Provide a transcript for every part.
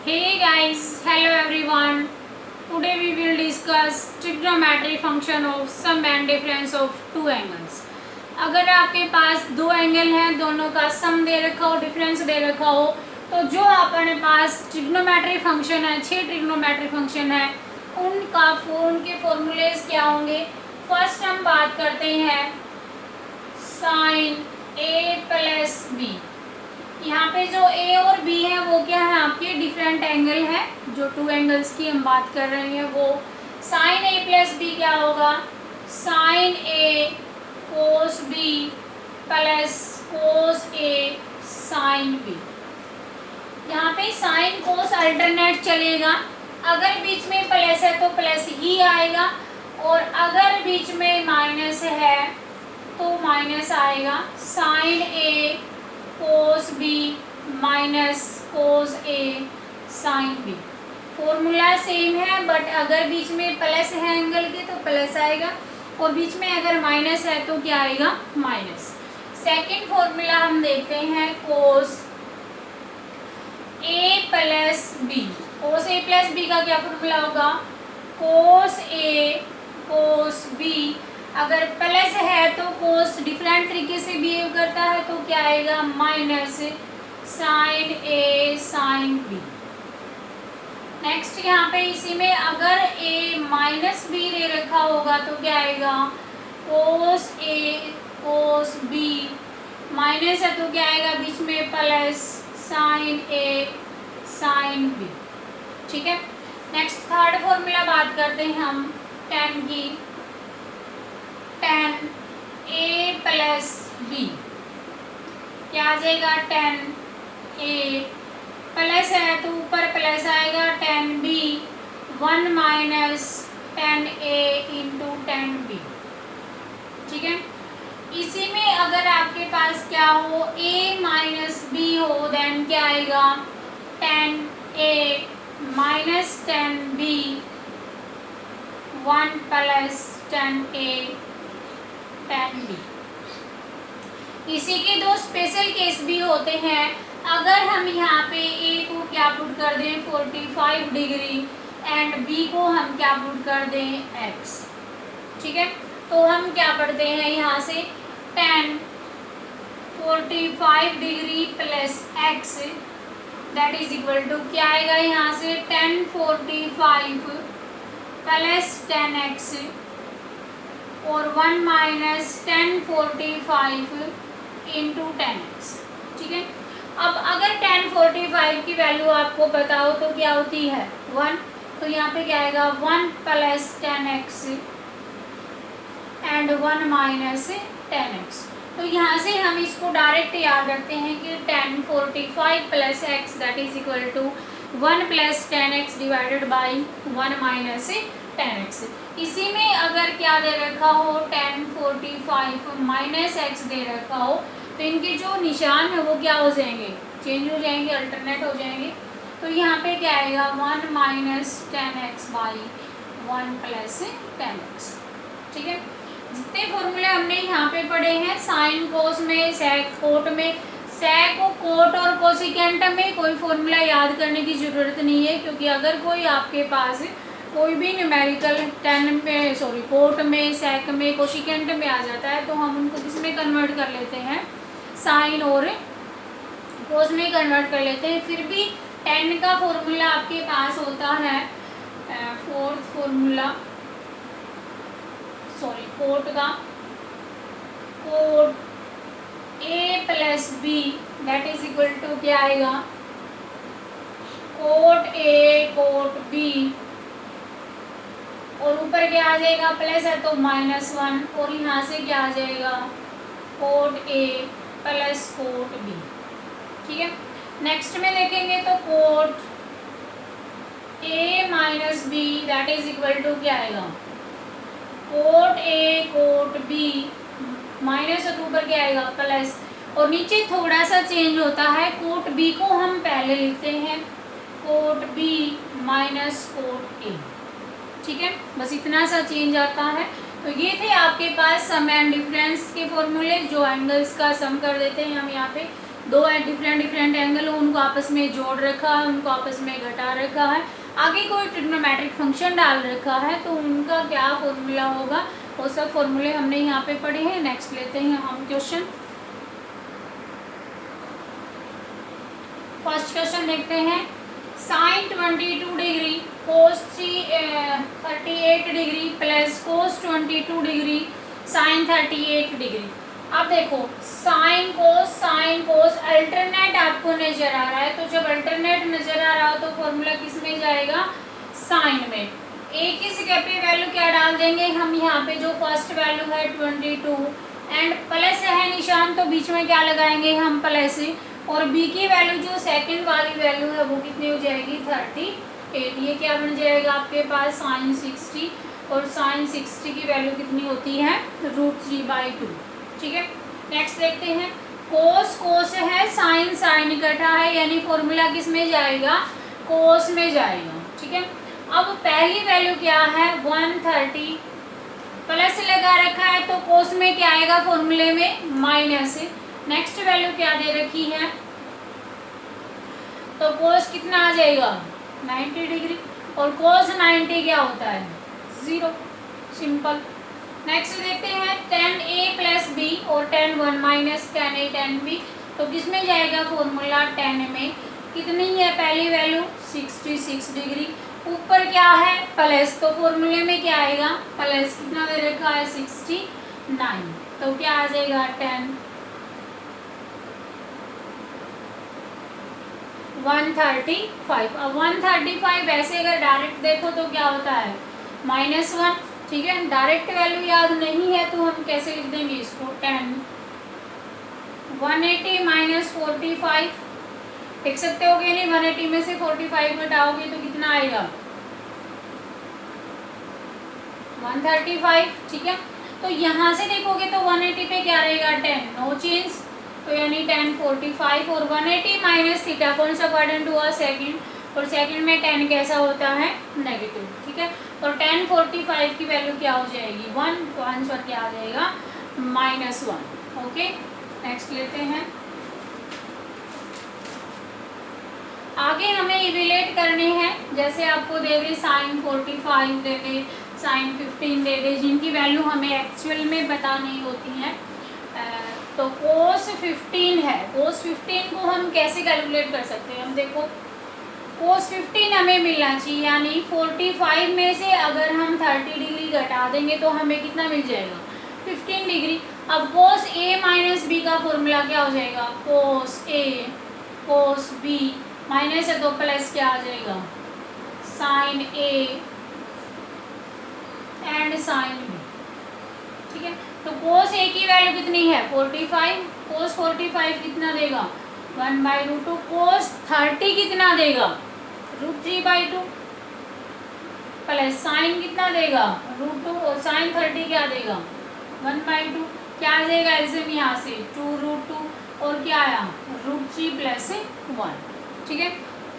Hey guys, hello everyone. Today we will discuss trigonometric function of sum and difference of two angles. अगर आपके पास दो angle हैं, दोनों का सम दे रखा हो, डिफरेंस दे रखा हो, तो जो अपने पास ट्रिग्नोमेट्रिक फंक्शन है, 6 ट्रिग्नोमेट्रिक फंक्शन है, उनके फॉर्मूलेज क्या होंगे। फर्स्ट हम बात करते हैं साइन ए प्लस बी। यहाँ पे जो ए और बी है वो क्या है, आपके डिफरेंट एंगल है। जो टू एंगल्स की हम बात कर रहे हैं वो साइन ए प्लस बी क्या होगा, साइन ए कोस बी प्लस कोस ए साइन बी। यहाँ पे साइन कोस अल्टरनेट चलेगा, अगर बीच में प्लस है तो प्लस ही आएगा, और अगर बीच में माइनस है तो माइनस आएगा। साइन ए कोस बी माइनस कोस ए साइन बी। फॉर्मूला सेम है, बट अगर बीच में प्लस है एंगल के तो प्लस आएगा, और बीच में अगर माइनस है तो क्या आएगा, माइनस। सेकंड फॉर्मूला हम देखते हैं कोस ए प्लस बी। कोस ए प्लस बी का क्या फॉर्मूला होगा, कोस ए कोस बी। अगर प्लस है तो कोस डिफरेंट तरीके से बिहेव करता है, तो क्या आएगा, minus sine A sine B. Next यहाँ पे इसी में अगर ए माइनस बी ले रखा होगा तो क्या आएगा, कोस ए कोस बी। माइनस है तो क्या आएगा, बीच में plus sign A sine B. ठीक है। नेक्स्ट थर्ड फॉर्मूला बात करते हैं हम टेन की। टेन ए प्लस बी क्या आ जाएगा, टेन ए प्लस है तो ऊपर प्लस आएगा, tan B. 1 minus tan A into tan B. ठीक है। इसी में अगर आपके पास क्या हो, ए माइनस बी हो, देन क्या आएगा, tan A minus tan B 1 plus tan A tan B. इसी के दो स्पेशल केस भी होते हैं। अगर हम यहाँ पे ए को क्या पुट कर दें 45 डिग्री एंड बी को हम क्या पुट कर दें एक्स। ठीक है। तो हम क्या पढ़ते हैं यहाँ से, tan 45 degree plus X that is equal to क्या आएगा, यहाँ से टेन 45 प्लस टेन एक्स और 1 minus ten 45 into ten x. ठीक है। अब अगर टेन 45 की वैल्यू आपको पता हो तो क्या होती है 1, तो यहाँ पे क्या आएगा 1 plus tan x and 1 minus tan x. तो यहाँ से हम इसको डायरेक्ट याद रखते हैं कि tan 45 plus X that is equal to 1 plus tan X divided by 1 minus tan X. इसी में अगर क्या दे रखा हो, टेन 45 माइनस एक्स दे रखा हो, तो इनके जो निशान है वो क्या हो जाएंगे, चेंज हो जाएंगे, अल्टरनेट हो जाएंगे। तो यहाँ पे क्या आएगा 1 minus tan x by 1 plus tan x. ठीक है। जितने फॉर्मूले हमने यहाँ पे पढ़े हैं, साइन कोस में, सेक कोट में, सेक कोट और कोसिकेंट में कोई फॉर्मूला याद करने की ज़रूरत नहीं है, क्योंकि अगर कोई आपके पास कोई भी न्यूमेरिकल कोट में, सेक में, कोशिकेंट में आ जाता है तो हम उनको किस में कन्वर्ट कर लेते हैं, साइन और कोस में कन्वर्ट कर लेते हैं। फिर भी टेन का फॉर्मूला आपके पास होता है, फोर्थ फॉर्मूला कोट का, cot A plus B that is equal to क्या आएगा, कोट ए कोट बी, और ऊपर क्या आ जाएगा, प्लस है तो -1, और यहाँ से क्या आ जाएगा, cot A plus cot B. ठीक है। नेक्स्ट में देखेंगे तो cot A minus B that is equal to क्या आएगा, cot A cot B, minus है तो ऊपर क्या आएगा, प्लस, और नीचे थोड़ा सा चेंज होता है, कोट बी को हम पहले लिखते हैं cot B minus cot A. ठीक है। बस इतना सा चेंज आता है। तो ये थे आपके पास सम एंड डिफरेंस के फॉर्मूले, जो एंगल्स का सम कर देते हैं हम यहाँ पे। दो डिफरेंट डिफरेंट एंगल हो, उनको आपस में जोड़ रखा है, उनको आपस में घटा रखा है, आगे कोई ट्रिग्नोमेट्रिक फंक्शन डाल रखा है, तो उनका क्या फॉर्मूला होगा, वो सब फॉर्मूले हमने यहाँ पे पढ़े हैं। नेक्स्ट लेते हैं हम क्वेश्चन। फर्स्ट क्वेश्चन देखते हैं, sine 22 degree cos 38 degree plus cos 22 degree sine 38 degree. अब देखो साइन कोस अल्टरनेट आपको नजर आ रहा है, तो जब अल्टरनेट नजर आ रहा हो तो फॉर्मूला किस में जाएगा, साइन में। ए की जगह पे वैल्यू क्या डाल देंगे हम, यहाँ पे जो फर्स्ट वैल्यू है 22 एंड प्लस है निशान, तो बीच में क्या लगाएंगे हम, प्लस, और बी की वैल्यू जो सेकंड वाली वैल्यू है वो कितनी हो जाएगी, 38। ये क्या बन जाएगा आपके पास, साइन 60, और साइन 60 की वैल्यू कितनी होती है, √3/2। ठीक है, नेक्स्ट देखते हैं, कोस है, साइन इकट्ठा है, यानी फॉर्मूला किस में जाएगा, कोस में जाएगा। ठीक है, अब पहली वैल्यू क्या है, 130 प्लस लगा रखा है, तो कोस में क्या आएगा, फॉर्मूले में माइनस। नेक्स्ट वैल्यू क्या दे रखी है, तो कोस कितना आ जाएगा, 90 डिग्री, और कोस 90 क्या होता है, 0, सिंपल। नेक्स्ट देखते हैं 10a प्लस बी और 10 1 माइनस 10a 10b, तो किसमें जाएगा फॉर्मूला, 10 में। कितनी है पहली वैल्यू, 66 डिग्री, ऊपर क्या है, प्लस, तो फॉर्मूले में क्या आएगा, प्लस, कितना दे रखा है, 69, तो क्या आ जाएगा, 10 135। अब 135 ऐसे अगर डायरेक्ट देखो तो क्या होता है, -1। ठीक है, डायरेक्ट वैल्यू याद नहीं है तो हम कैसे लिख देंगे इसको, 10 180 - 45 लिख सकते हो कि नहीं, 180 में से 45 घटाओगे तो कितना आएगा, 135। ठीक है, तो यहाँ से देखोगे तो 180 पे क्या रहेगा, 10, नो चेंज, तो यानी 10 45, और 180 माइनस थीटा कौन सा क्वाड्रेंट हुआ, सेकंड, और सेकंड में 10 कैसा होता है, नेगेटिव। ठीक है, और 10 45 की वैल्यू क्या हो जाएगी, 1, तो आंसर क्या आ जाएगा, -1। ओके, नेक्स्ट लेते हैं, आगे हमें इवेल्युएट करने हैं, जैसे आपको दे दे साइन 45 दे दे, साइन 15 दे दे, जिनकी वैल्यू हमें एक्चुअल में पता नहीं होती है। तो कोस 15 है, कोस 15 को हम कैसे कैलकुलेट कर सकते हैं, हम देखो कोस 15 हमें मिलना चाहिए, यानी 45 में से अगर हम 30 डिग्री घटा देंगे तो हमें कितना मिल जाएगा, 15 डिग्री। अब कोस ए माइनस बी का फॉर्मूला क्या हो जाएगा, कोस ए कोस बी, माइनस है तो प्लस क्या आ जाएगा, sine A and sine B. ठीक है, तो कोस ए की वैल्यू कितनी है, 45, कोस 45 कितना देगा, 1/√2, कोस 30 कितना देगा, √3/2, प्लस साइन कितना देगा, √2, और साइन 30 क्या देगा, 1/2, क्या आ जाएगा एल्सियम यहाँ से 2√2, और क्या आया, √3 + 1। ठीक है,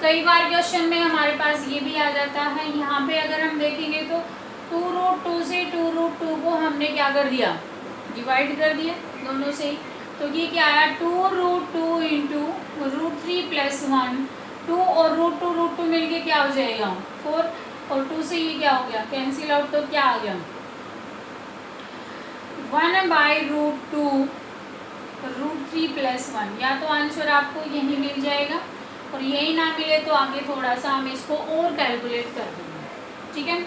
कई बार क्वेश्चन में हमारे पास ये भी आ जाता है, यहाँ पे अगर हम देखेंगे तो 2√2 से 2√2 को हमने क्या कर दिया, डिवाइड कर दिया दोनों से ही, तो ये क्या आया, 2√2 इंटू √3 + 1, 2 और √2 मिलके क्या हो जाएगा, 4, और 2 से ये क्या हो गया, कैंसिल आउट, तो क्या आ गया, 1/√2 √3 + 1, या तो आंसर आपको यही मिल जाएगा, और यही ना मिले तो आगे थोड़ा सा हम इसको और कैलकुलेट कर देंगे। ठीक है,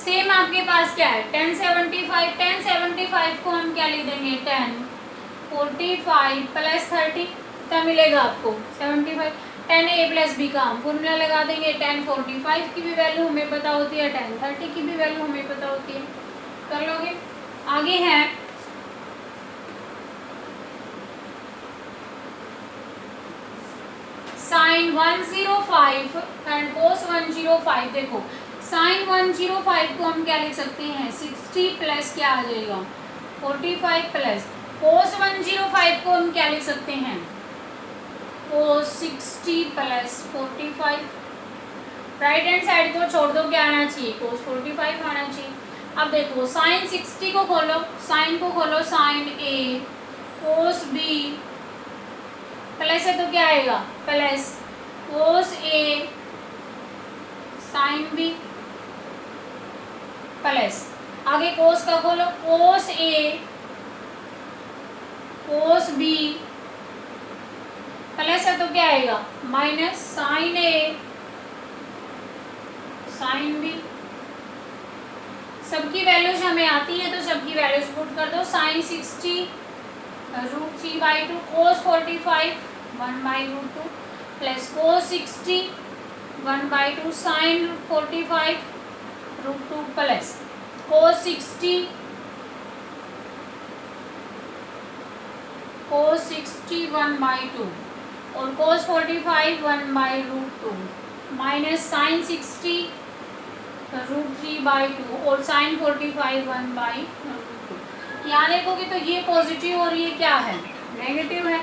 सेम आपके पास क्या है, 1075 को हम क्या लिख देंगे, 10 45 + 30 कितना मिलेगा आपको, 75, 10a + b का हम फॉर्मूला लगा देंगे, 10 45 की भी वैल्यू हमें पता होती है, 10 30 की भी वैल्यू हमें पता होती है, कर लोगे। आगे है साइन 105 एंड कोस 105। देखो साइन 105 को हम क्या लिख सकते हैं, 60 प्लस क्या आ जाएगा, 45 प्लस कोस 105 को हम क्या लिख सकते हैं, कोस 60 प्लस 45। राइट हैंड साइड को छोड़ दो, क्या आना चाहिए, कोस 45 आना चाहिए। अब देखो साइन 60 को खोलो, साइन को खोलो, साइन ए कोस बी प्लस है तो क्या आएगा प्लस कोस ए साइन बी प्लस आगे कोस का खोलो कोस ए कोस बी प्लस है तो क्या आएगा minus sine A sine B. सबकी वैल्यूज हमें आती है तो सबकी वैल्यूज पुट कर दो। Sine 60 √3/2 cos 45 1/√2 plus cos 60 1/2 sine 45 √2 plus cos 60 1/2 और कोस 45 1/√2 माइनस साइन 60 √3/2 और साइन 45 1/√2। यहाँ देखोगे तो ये पॉजिटिव और ये क्या है नेगेटिव है।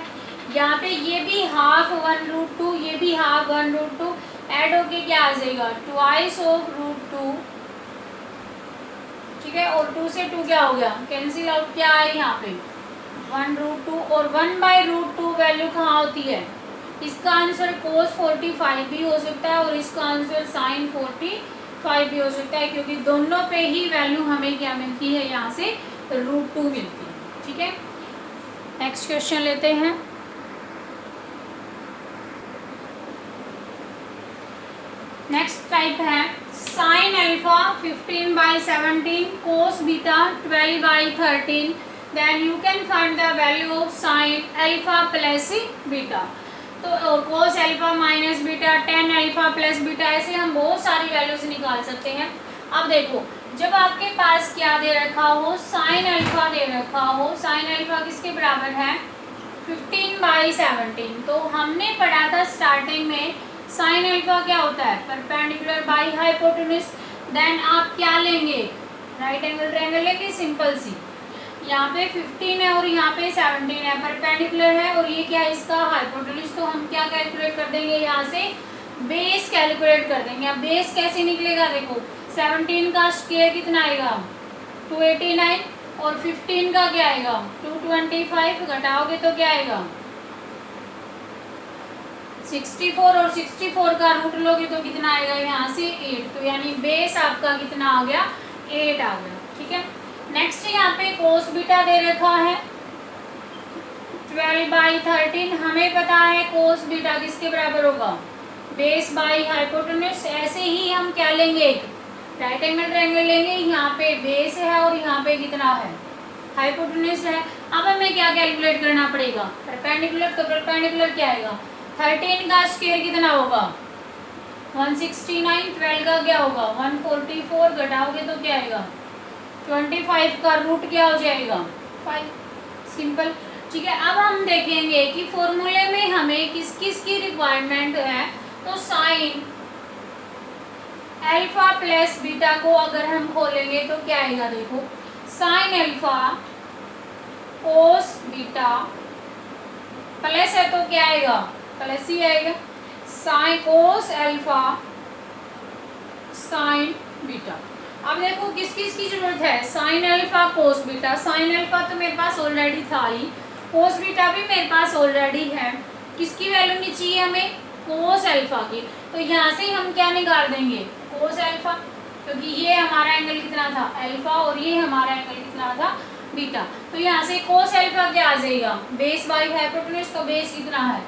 यहाँ पे ये भी हाफ 1√2 ये भी हाफ 1√2 ऐड होके क्या आ जाएगा ट्वाइस ऑफ √2। ठीक है और 2 से 2 क्या हो गया कैंसिल आउट। क्या है यहाँ पे 1√2 और 1/√2 वैल्यू कहाँ होती है। इसका आंसर कोस 45 भी हो सकता है और इसका आंसर साइन 45 भी हो सकता है क्योंकि दोनों पे ही वैल्यू हमें क्या मिलती है यहाँ से √2 मिलती है। ठीक है नेक्स्ट क्वेश्चन लेते हैं। नेक्स्ट टाइप है sine alpha 15/17 cos beta 12/13 then you can find the value of sine alpha plus beta. तो cos alpha minus beta tan alpha plus beta ऐसे हम बहुत सारी वैल्यूज निकाल सकते हैं। अब देखो जब आपके पास क्या दे रखा हो साइन अल्फा दे रखा हो साइन अल्फा किसके बराबर है 15/17। तो हमने पढ़ा था स्टार्टिंग में साइन अल्फा क्या होता है परपेंडिकुलर बाई हाइपोटेन्यूज। देन आप क्या लेंगे राइट एंगल ट्रायंगल लेंगे सिंपल सी। यहाँ पे 15 है और यहाँ पे 17 है परपेंडिकुलर है और ये क्या है इसका हाइपोटेन्यूज। तो हम क्या कैलकुलेट कर देंगे यहाँ से बेस कैलकुलेट कर देंगे। अब बेस कैसे निकलेगा देखो 17 का स्क्वायर कितना आएगा 289 और 15 का क्या आएगा 225 घटाओगे तो क्या आएगा 64 और 64 का रूट लोगे तो कितना आएगा यहाँ से 8। तो यानी बेस आपका कितना आ गया 8 आ गया। ठीक है नेक्स्ट यहाँ पे कोस बीटा दे रखा है 12/13। हमें पता है कोस बीटा किसके बराबर होगा बेस बाई हाइपोटेन्यूज। ऐसे ही हम क्या लेंगे एक राइट एंगल ट्रायंगल लेंगे। यहाँ पे बेस है और यहाँ पे कितना है हाइपोटेन्यूज है। अब हमें क्या कैलकुलेट करना पड़ेगा परपेंडिकुलर। तो परपेंडिकुलर क्या आएगा 13 का स्क्वायर कितना होगा 169 12 का क्या होगा 144 घटाओगे तो क्या आएगा 25 का रूट क्या हो जाएगा 5 सिंपल। ठीक है अब हम देखेंगे कि फॉर्मूले में हमें किस किस की रिक्वायरमेंट है। तो साइन अल्फा प्लस बीटा को अगर हम खोलेंगे तो क्या आएगा देखो sine alpha cos beta plus है तो क्या आएगा प्लस ही आएगा sine cos alpha sign beta. अब देखो किस किस की जरूरत है sine alpha cos beta. Sine alpha तो मेरे पास ऑलरेडी था ही कोस बीटा भी मेरे पास ऑलरेडी है। किसकी वैल्यू नहीं चाहिए हमें कोस अल्फा की। तो यहाँ से हम क्या निकाल देंगे कोस अल्फा क्योंकि ये हमारा एंगल कितना था अल्फा और ये हमारा एंगल कितना था बीटा। तो यहाँ से कोस अल्फा क्या आ जाएगा बेस बाई हाइपोटेन्यूज। तो बेस कितना है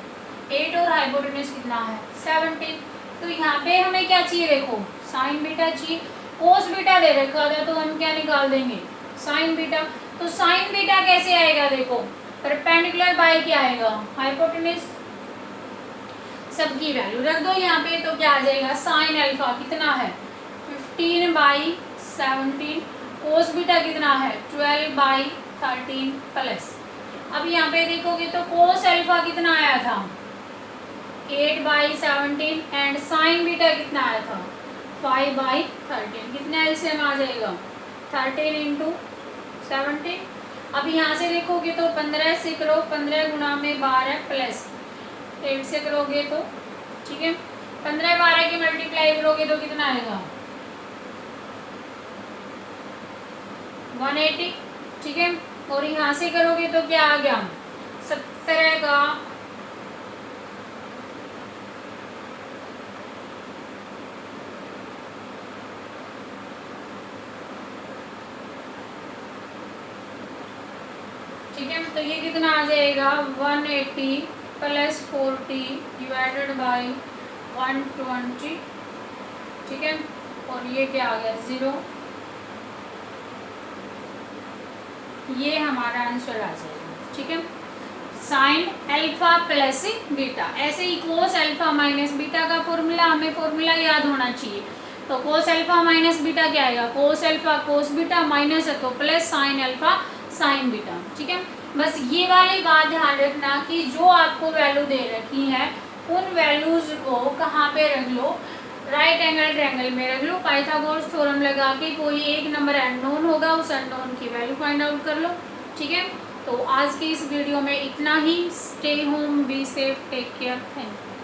8 और हाइपोटेन्यूज कितना है 17। तो यहाँ पे हमें क्या चाहिए देखो साइन बीटा चाहिए। कोस बीटा दे रखा था तो हम क्या निकाल देंगे साइन बीटा। तो साइन बीटा कैसे आएगा देखो परपेंडिकुलर बाई क्या आएगा हाइपोटेन्यूज। सबकी वैल्यू रख दो यहाँ पे तो क्या आ जाएगा साइन अल्फा कितना है 15/17 कोस बीटा कितना है 12/13 प्लस। अब यहाँ पे देखोगे तो कोस अल्फा कितना आया था 8/17 एंड साइन बीटा कितना आया था 5/13। कितना एलसीएम आ जाएगा 13 × 17। अब यहाँ से देखोगे तो 15 से करो 15 गुना में 12 प्लस 8 से करोगे तो ठीक है 15 12 की मल्टीप्लाई करोगे तो कितना आएगा 180। ठीक है और यहाँ से करोगे तो क्या आ गया 17 का ठीक है। तो ये कितना आ जाएगा 180 प्लस 40 डिवाइडेड बाई 120, ठीक है। और ये क्या आ गया 0, ये हमारा आंसर आ जाएगा, ठीक है। साइन अल्फा प्लस बीटा, ऐसे ही कोस अल्फा माइनस बीटा का फॉर्मूला, हमें फॉर्मूला याद होना चाहिए। तो कोस अल्फा माइनस बीटा क्या आएगा, cos alpha cos beta minus है तो plus sine alpha sign beta, ठीक है। बस ये वाली बात ध्यान रखना कि जो आपको वैल्यू दे रखी है उन वैल्यूज को कहाँ पे रख लो, राइट एंगल ट्रायंगल में रख लो। पाइथागोरस थ्योरम लगा के कोई एक नंबर अननोन होगा, उस अननोन की वैल्यू फाइंड आउट कर लो, ठीक है। तो आज की इस वीडियो में इतना ही। Stay home, be safe, take care, thank you.